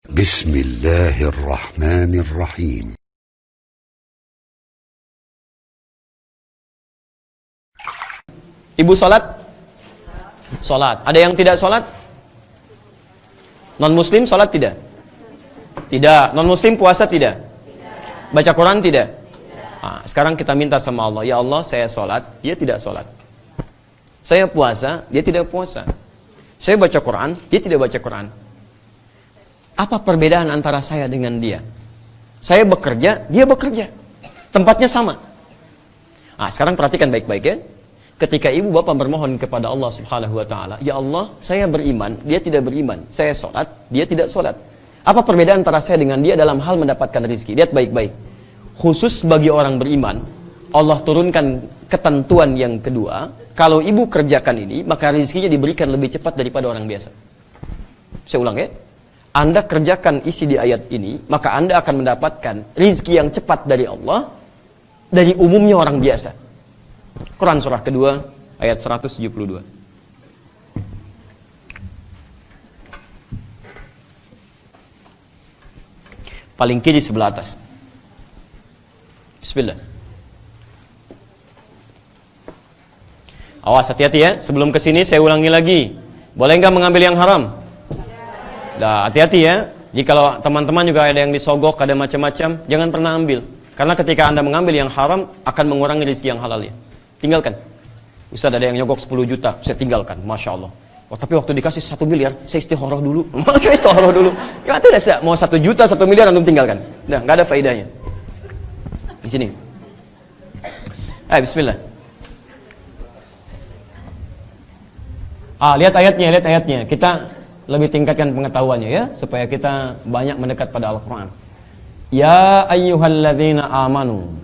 Bismillahirrahmanirrahim. Ibu sholat? Sholat. Ada yang tidak sholat? Non-muslim sholat tidak? Tidak. Non-muslim puasa tidak? Baca Quran tidak? Nah, sekarang kita minta sama Allah, ya Allah, saya sholat, dia tidak sholat. Saya puasa, dia tidak puasa. Saya baca Quran, dia tidak baca Quran. Apa perbedaan antara saya dengan dia? Saya bekerja, dia bekerja. Tempatnya sama. Nah, sekarang perhatikan baik-baik ya. Ketika ibu bapak bermohon kepada Allah Subhanahu wa ta'ala, ya Allah, saya beriman, dia tidak beriman. Saya sholat, dia tidak sholat. Apa perbedaan antara saya dengan dia dalam hal mendapatkan rezeki? Lihat baik-baik. Khusus bagi orang beriman, Allah turunkan ketentuan yang kedua. Kalau ibu kerjakan ini, maka rezekinya diberikan lebih cepat daripada orang biasa. Saya ulang ya. Anda kerjakan isi di ayat ini, maka Anda akan mendapatkan rezeki yang cepat dari Allah, dari umumnya orang biasa. Quran surah kedua, ayat 172. Paling kiri sebelah atas. Bismillah. Awas, hati-hati ya. Sebelum kesini saya ulangi lagi. Boleh nggak mengambil yang haram? Nah, hati-hati ya. Jika teman-teman juga ada yang disogok, ada macam-macam, jangan pernah ambil. Karena ketika Anda mengambil yang haram, akan mengurangi rezeki yang halalnya. Tinggalkan. Ustaz, ada yang nyogok 10 juta, saya tinggalkan. Masya Allah. Oh, tapi waktu dikasih 1 miliar, saya istikharah dulu. Masya istikharah dulu. Ya, tidak sih. Mau 1 juta, 1 miliar, antum tinggalkan. Nah, nggak ada faedahnya. Di sini. Ayo, bismillah. Lihat ayatnya. Kita lebih tingkatkan pengetahuannya ya, supaya kita banyak mendekat pada Al-Quran. Ya ayyuhalladzina amanu.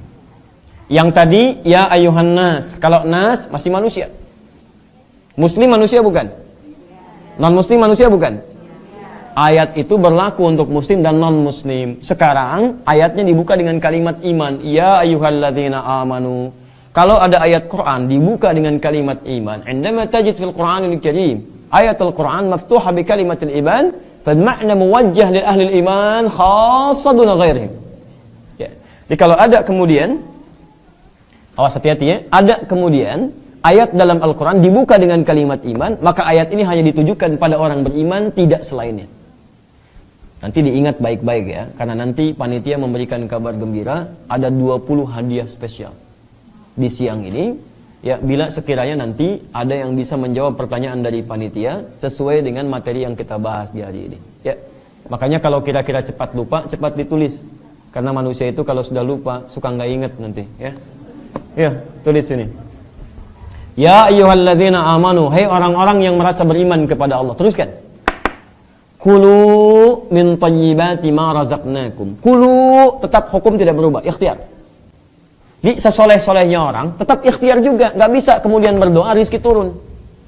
Yang tadi, ya ayyuhan nas. Kalau nas, masih manusia. Muslim manusia bukan? Non-muslim manusia bukan? Ayat itu berlaku untuk muslim dan non-muslim. Sekarang, ayatnya dibuka dengan kalimat iman. Ya ayyuhalladzina amanu. Kalau ada ayat Quran, dibuka dengan kalimat iman. Indama tajid fil Quranil Karim. Ayatul Quran maftuha bi kalimatil iman. Fadma'na muwajjah lil ahli iman khassaduna ghairihim. Ya. Jadi kalau ada kemudian, awas hati-hati ya, ada kemudian ayat dalam Al-Quran dibuka dengan kalimat iman, maka ayat ini hanya ditujukan pada orang beriman, tidak selainnya. Nanti diingat baik-baik ya, karena nanti panitia memberikan kabar gembira, ada 20 hadiah spesial di siang ini. Ya, bila sekiranya nanti ada yang bisa menjawab pertanyaan dari panitia sesuai dengan materi yang kita bahas di hari ini. Ya, makanya kalau kira-kira cepat lupa, cepat ditulis. Karena manusia itu kalau sudah lupa, suka nggak ingat nanti. Ya, tulis ini. Ya ayyuhalladzina amanu, hai orang-orang yang merasa beriman kepada Allah. Teruskan. Kulu min thayyibati ma razaqnakum. Kulu, tetap hukum tidak berubah, ikhtiar. Di sesoleh-solehnya orang, tetap ikhtiar juga. Nggak bisa kemudian berdoa, rezeki turun.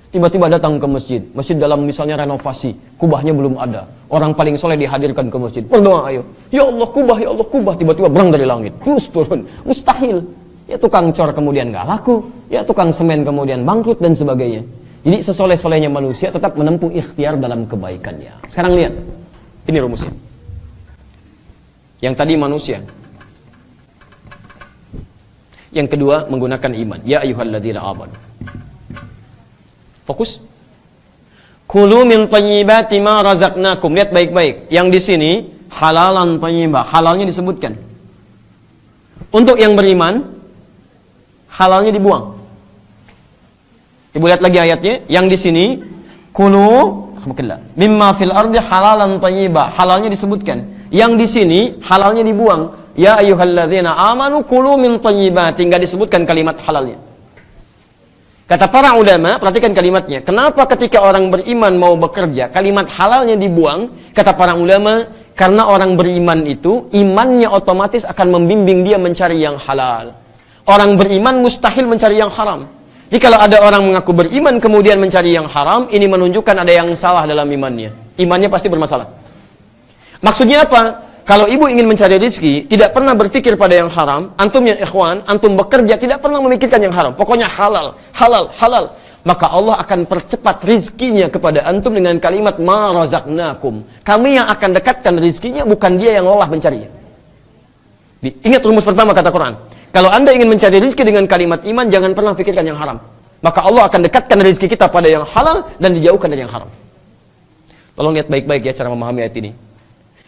Tiba-tiba datang ke masjid. Masjid dalam misalnya renovasi, kubahnya belum ada. Orang paling soleh dihadirkan ke masjid. Berdoa ayo. Ya Allah kubah, ya Allah kubah. Tiba-tiba berang dari langit. Terus turun. Mustahil. Ya tukang cor kemudian nggak laku. Ya tukang semen kemudian bangkrut dan sebagainya. Jadi sesoleh-solehnya manusia tetap menempuh ikhtiar dalam kebaikannya. Sekarang lihat. Ini rumusnya. Yang tadi manusia. Yang kedua menggunakan iman. Ya ayyuhalladzina amanu. Fokus. Kulu min thayyibati ma razaqnakum. Lihat baik-baik. Yang di sini halalan thayyibah. Halalnya disebutkan. Untuk yang beriman, halalnya dibuang. Ibu lihat lagi ayatnya. Yang di sini kulu mimma fil ardi halalan thayyibah. Halalnya disebutkan. Yang di sini halalnya dibuang. Ya ayyuhalladzina amanu kulu min thayyibati, enggak disebutkan kalimat halalnya. Kata para ulama, perhatikan kalimatnya. Kenapa ketika orang beriman mau bekerja, kalimat halalnya dibuang? Kata para ulama, karena orang beriman itu imannya otomatis akan membimbing dia mencari yang halal. Orang beriman mustahil mencari yang haram. Jadi kalau ada orang mengaku beriman kemudian mencari yang haram, ini menunjukkan ada yang salah dalam imannya. Imannya pasti bermasalah. Maksudnya apa? Kalau ibu ingin mencari rezeki, tidak pernah berpikir pada yang haram. Antum ya ikhwan, antum bekerja tidak pernah memikirkan yang haram. Pokoknya halal, halal, halal. maka Allah akan percepat rizkinya kepada antum dengan kalimat ma razaqnakum. Kami yang akan dekatkan rizkinya, bukan dia yang lelah mencarinya. Ingat rumus pertama kata Quran. Kalau Anda ingin mencari rizki dengan kalimat iman, jangan pernah pikirkan yang haram. Maka Allah akan dekatkan rizki kita pada yang halal dan dijauhkan dari yang haram. Tolong lihat baik-baik ya cara memahami ayat ini.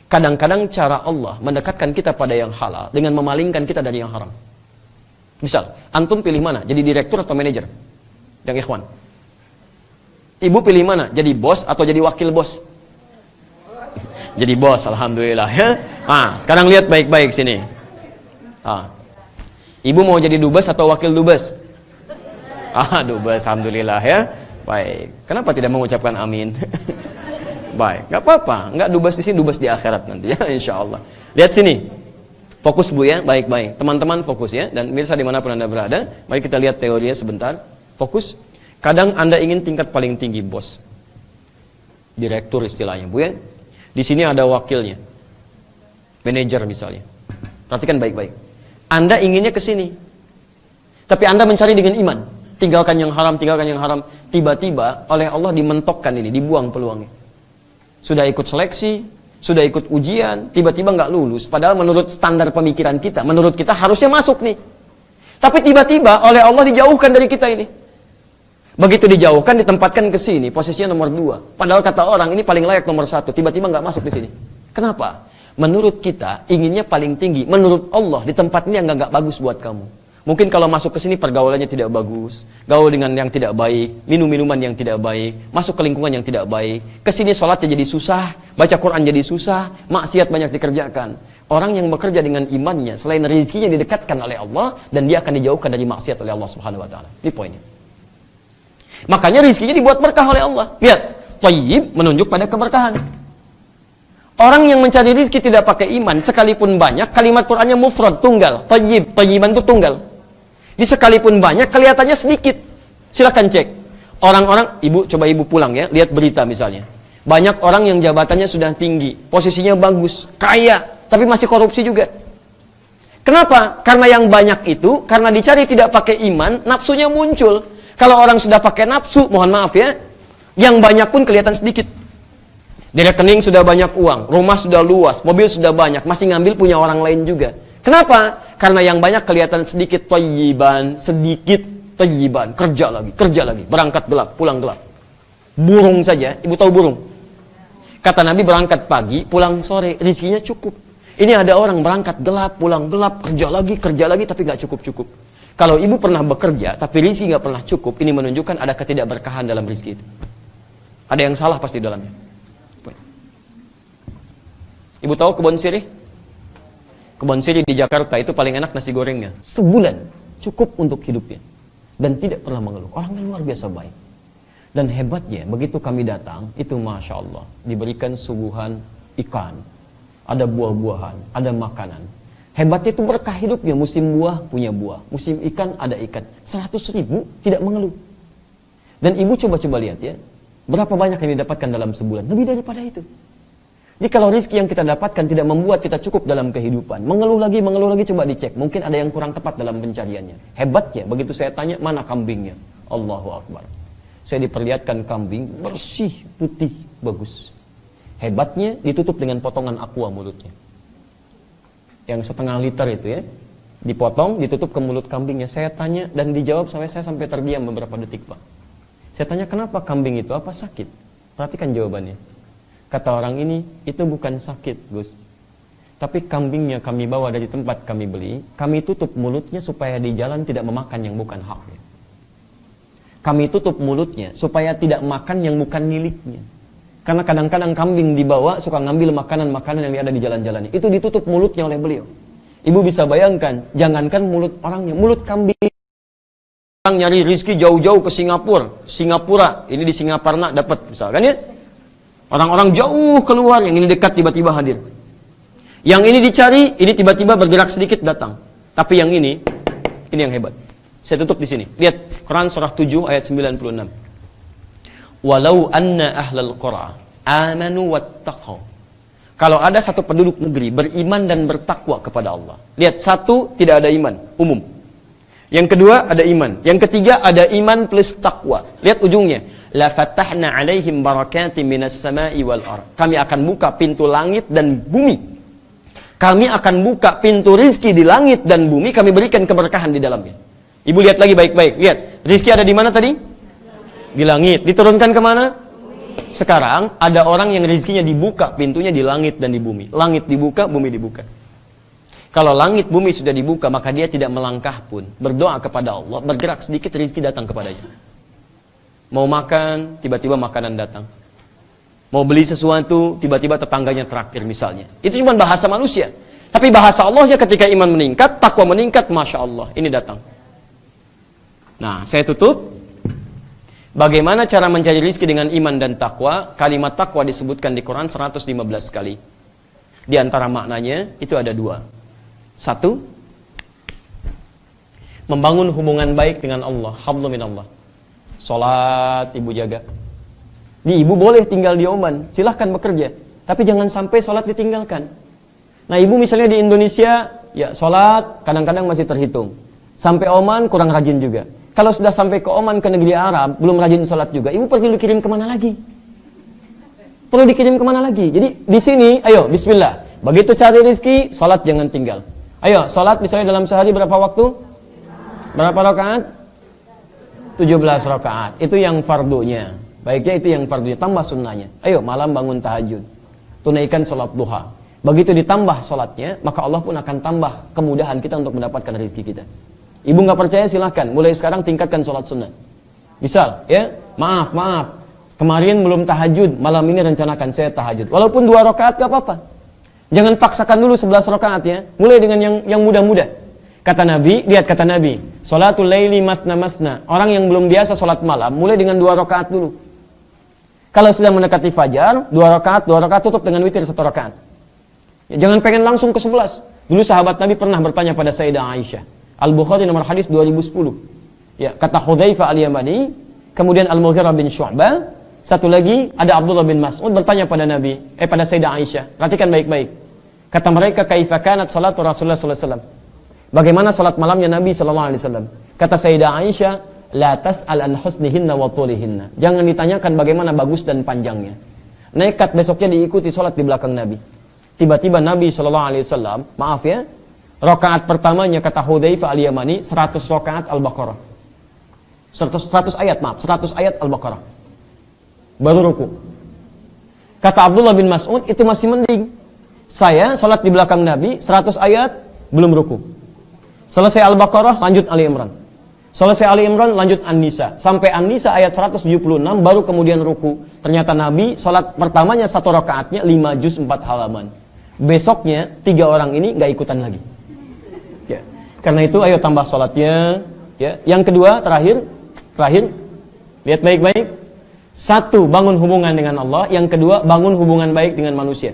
Kadang-kadang cara Allah mendekatkan kita pada yang halal dengan memalingkan kita dari yang haram. Misal, antum pilih mana? Jadi direktur atau manajer? Yang ikhwan. Ibu pilih mana? Jadi bos atau jadi wakil bos? Jadi bos, alhamdulillah ya. Sekarang lihat baik-baik sini. Ibu mau jadi dubes atau wakil dubes? Dubes, alhamdulillah ya. Baik. Kenapa tidak mengucapkan amin? Baik, nggak apa-apa. Nggak dubes di sini, dubes di akhirat nanti ya, insya Allah. Lihat sini. Fokus Bu ya, baik-baik. Teman-teman fokus ya. Dan mirsa dimanapun Anda berada, mari kita lihat teorinya sebentar. Fokus. Kadang Anda ingin tingkat paling tinggi, bos. Direktur istilahnya, Bu ya. Di sini ada wakilnya. Manajer misalnya. Perhatikan baik-baik. Anda inginnya ke sini. Tapi Anda mencari dengan iman. Tinggalkan yang haram, tinggalkan yang haram. Tiba-tiba oleh Allah dimentokkan ini, dibuang peluangnya. Sudah ikut seleksi, sudah ikut ujian, tiba-tiba nggak lulus. Padahal menurut standar pemikiran kita, menurut kita harusnya masuk nih. Tapi tiba-tiba oleh Allah dijauhkan dari kita ini. Begitu dijauhkan, ditempatkan ke sini, posisinya nomor 2. Padahal kata orang ini paling layak nomor 1, tiba-tiba nggak masuk di sini. Kenapa? Menurut kita inginnya paling tinggi. Menurut Allah di tempat ini yang nggak bagus buat kamu. Mungkin kalau masuk ke sini pergaulannya tidak bagus, gaul dengan yang tidak baik, minum-minuman yang tidak baik, masuk ke lingkungan yang tidak baik. Ke sini sholatnya jadi susah, baca Quran jadi susah, maksiat banyak dikerjakan. Orang yang bekerja dengan imannya, selain rezekinya didekatkan oleh Allah, dan dia akan dijauhkan dari maksiat oleh Allah Subhanahu Wa Taala. Ini poinnya. Makanya rezekinya dibuat berkah oleh Allah. Lihat, thayyib menunjuk pada keberkahan. Orang yang mencari rezeki tidak pakai iman, sekalipun banyak, kalimat Qur'annya mufrad, tunggal. Thayyib, thayyiban itu tunggal. Di sekalipun banyak, kelihatannya sedikit. Silahkan cek. Orang-orang, coba ibu pulang ya, lihat berita misalnya. Banyak orang yang jabatannya sudah tinggi, posisinya bagus, kaya, tapi masih korupsi juga. Kenapa? Karena yang banyak itu, karena dicari tidak pakai iman, nafsunya muncul. Kalau orang sudah pakai nafsu, mohon maaf ya, yang banyak pun kelihatan sedikit. Di rekening sudah banyak uang, rumah sudah luas, mobil sudah banyak, masih ngambil punya orang lain juga. Kenapa? Karena yang banyak kelihatan sedikit, thayyiban, sedikit thayyiban, kerja lagi, berangkat gelap, pulang gelap. Burung saja, ibu tahu burung? Kata Nabi berangkat pagi, pulang sore, rezekinya cukup. Ini ada orang berangkat gelap, pulang gelap, kerja lagi, tapi nggak cukup-cukup. Kalau ibu pernah bekerja, tapi rezeki nggak pernah cukup, ini menunjukkan ada ketidakberkahan dalam rezeki itu. Ada yang salah pasti dalamnya. Ibu tahu kebun sirih? Kebun sirih di Jakarta itu paling enak nasi gorengnya. Sebulan cukup untuk hidupnya. Dan tidak pernah mengeluh. Orangnya luar biasa baik. Dan hebatnya, begitu kami datang, itu Masya Allah. Diberikan suguhan ikan. Ada buah-buahan, ada makanan. Hebatnya itu berkah hidupnya, musim buah punya buah, musim ikan ada ikan. 100.000 tidak mengeluh. Dan ibu coba-coba lihat ya, berapa banyak yang didapatkan dalam sebulan? Lebih daripada itu. Jadi kalau rezeki yang kita dapatkan tidak membuat kita cukup dalam kehidupan, mengeluh lagi, coba dicek. Mungkin ada yang kurang tepat dalam pencariannya. Hebatnya, begitu saya tanya, mana kambingnya? Allahu Akbar. Saya diperlihatkan kambing, bersih, putih, bagus. Hebatnya, ditutup dengan potongan aqua mulutnya. Yang setengah liter itu ya, dipotong, ditutup ke mulut kambingnya. Saya tanya dan dijawab saya sampai terdiam beberapa detik Pak. Saya tanya kenapa kambing itu, apa sakit? Perhatikan jawabannya. Kata orang ini, itu bukan sakit Gus. Tapi kambingnya kami bawa dari tempat kami beli, kami tutup mulutnya supaya di jalan tidak memakan yang bukan haknya. Kami tutup mulutnya supaya tidak makan yang bukan miliknya. Karena kadang-kadang kambing dibawa suka ngambil makanan-makanan yang ada di jalan-jalan. Itu ditutup mulutnya oleh beliau. Ibu bisa bayangkan, jangankan mulut orangnya, mulut kambing. Orang nyari rezeki jauh-jauh ke Singapura, ini di Singaparna dapat misalkan ya. Orang-orang jauh keluar, yang ini dekat tiba-tiba hadir. Yang ini dicari, ini tiba-tiba bergerak sedikit datang. Tapi yang ini yang hebat. Saya tutup di sini. Lihat Quran surah 7 ayat 96. Walau anna ahlal qura amanu wattaqau. Kalau ada satu penduduk negeri beriman dan bertakwa kepada Allah. Lihat, satu tidak ada iman, umum. Yang kedua ada iman. Yang ketiga ada iman plus takwa. Lihat ujungnya. La fatahna alaihim barakatim minas sama'i wal ard. Kami akan buka pintu langit dan bumi. Kami akan buka pintu rizki di langit dan bumi. Kami berikan keberkahan di dalamnya. Ibu lihat lagi baik-baik. Lihat. Rizki ada di mana tadi? Di langit. Diturunkan kemana? Sekarang ada orang yang rizkinya dibuka pintunya di langit dan di bumi. Langit dibuka, bumi dibuka. Kalau langit bumi sudah dibuka, maka dia tidak melangkah pun. Berdoa kepada Allah, bergerak sedikit, rezeki datang kepadanya. Mau makan, tiba-tiba makanan datang. Mau beli sesuatu, tiba-tiba tetangganya traktir misalnya. Itu cuma bahasa manusia. Tapi bahasa Allahnya ketika iman meningkat, takwa meningkat, Masya Allah, ini datang. Nah, saya tutup. Bagaimana cara mencari rezeki dengan iman dan takwa? Kalimat takwa disebutkan di Quran 115 kali. Di antara maknanya, itu ada dua. Satu, membangun hubungan baik dengan Allah, hablum minallah. Salat ibu jaga. Ibu boleh tinggal di Oman, silahkan bekerja, tapi jangan sampai salat ditinggalkan. Nah, ibu misalnya di Indonesia, ya salat kadang-kadang masih terhitung. Sampai Oman kurang rajin juga. Kalau sudah sampai ke Oman, ke negeri Arab, belum rajin salat juga, ibu perlu dikirim kemana lagi? Perlu dikirim kemana lagi? Jadi di sini, ayo bismillah. Begitu cari rezeki, salat jangan tinggal. Ayo, sholat misalnya dalam sehari berapa waktu? Berapa rakaat? 17 rakaat. Itu yang fardunya. Baiknya itu yang fardunya, tambah sunnahnya. Ayo, malam bangun tahajud. Tunaikan sholat duha. Begitu ditambah sholatnya, maka Allah pun akan tambah kemudahan kita untuk mendapatkan rezeki kita. Ibu nggak percaya silahkan, mulai sekarang tingkatkan sholat sunnah. Misal, ya, maaf. Kemarin belum tahajud, malam ini rencanakan saya tahajud. Walaupun 2 rakaat gak apa-apa. Jangan paksakan dulu 11 rakaat ya. Mulai dengan yang mudah-mudah. Kata Nabi, lihat kata Nabi, sholatul laili masna. Orang yang belum biasa sholat malam, mulai dengan 2 rakaat dulu. Kalau sudah mendekati fajar, 2 rakaat tutup dengan witir 1 rakaat. Ya, jangan pengen langsung ke 11. Dulu sahabat Nabi pernah bertanya pada Sayyidah Aisyah. Al-Bukhari nomor hadis 2010. Ya, kata Hudzaifah al-Yamani, kemudian Al-Mughirah bin Syu'bah, satu lagi ada Abdullah bin Mas'ud bertanya pada Nabi, pada Sayyidah Aisyah. Perhatikan baik-baik. Kata mereka, kaifa kanat salatu Rasulullah sallallahu alaihi wasallam? Bagaimana salat malamnya Nabi sallallahu alaihi wasallam? Kata Sayyidah Aisyah, la tas'al an husnihinna wa tulihinna. Jangan ditanyakan bagaimana bagus dan panjangnya. Nekat besoknya diikuti salat di belakang Nabi. Tiba-tiba Nabi sallallahu alaihi wasallam, maaf ya, rakaat pertamanya kata Hudzaifah al-Yamani 100 rakaat Al-Baqarah. 100 ayat, maaf, 100 ayat Al-Baqarah. Baru ruku. Kata Abdullah bin Mas'ud, itu masih mending. Saya salat di belakang Nabi 100 ayat belum ruku. Selesai Al-Baqarah lanjut Ali Imran. Selesai Ali Imran lanjut An-Nisa. Sampai An-Nisa ayat 176 baru kemudian ruku. Ternyata Nabi salat pertamanya 1 rakaatnya 5 juz 4 halaman. Besoknya 3 orang ini nggak ikutan lagi. Ya. Karena itu ayo tambah salatnya. Ya. Yang kedua terakhir lihat baik-baik. Satu, bangun hubungan dengan Allah. Yang kedua, bangun hubungan baik dengan manusia.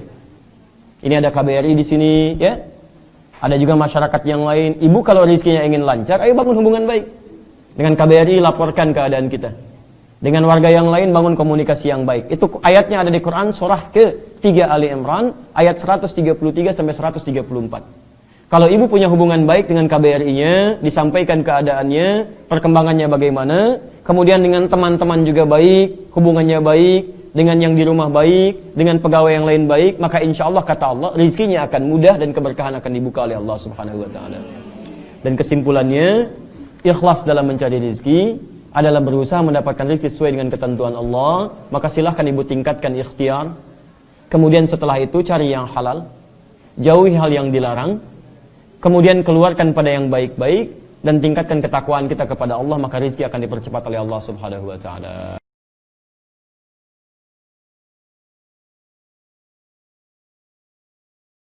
Ini ada KBRI di sini, ya. Ada juga masyarakat yang lain. Ibu kalau rezekinya ingin lancar, ayo bangun hubungan baik. Dengan KBRI laporkan keadaan kita. Dengan warga yang lain bangun komunikasi yang baik. Itu ayatnya ada di Quran surah ke-3 Ali Imran, ayat 133 sampai 134. Kalau ibu punya hubungan baik dengan KBRI-nya, disampaikan keadaannya, perkembangannya bagaimana, kemudian dengan teman-teman juga baik, hubungannya baik, dengan yang di rumah baik, dengan pegawai yang lain baik, maka insya Allah kata Allah, rezekinya akan mudah dan keberkahan akan dibuka oleh Allah Subhanahu wa Ta'ala. Dan kesimpulannya, ikhlas dalam mencari rezeki adalah berusaha mendapatkan rezeki sesuai dengan ketentuan Allah. Maka silahkan ibu tingkatkan ikhtiar. Kemudian setelah itu cari yang halal, jauhi hal yang dilarang. Kemudian keluarkan pada yang baik-baik dan tingkatkan ketakwaan kita kepada Allah, maka rezeki akan dipercepat oleh Allah Subhanahu wa Ta'ala.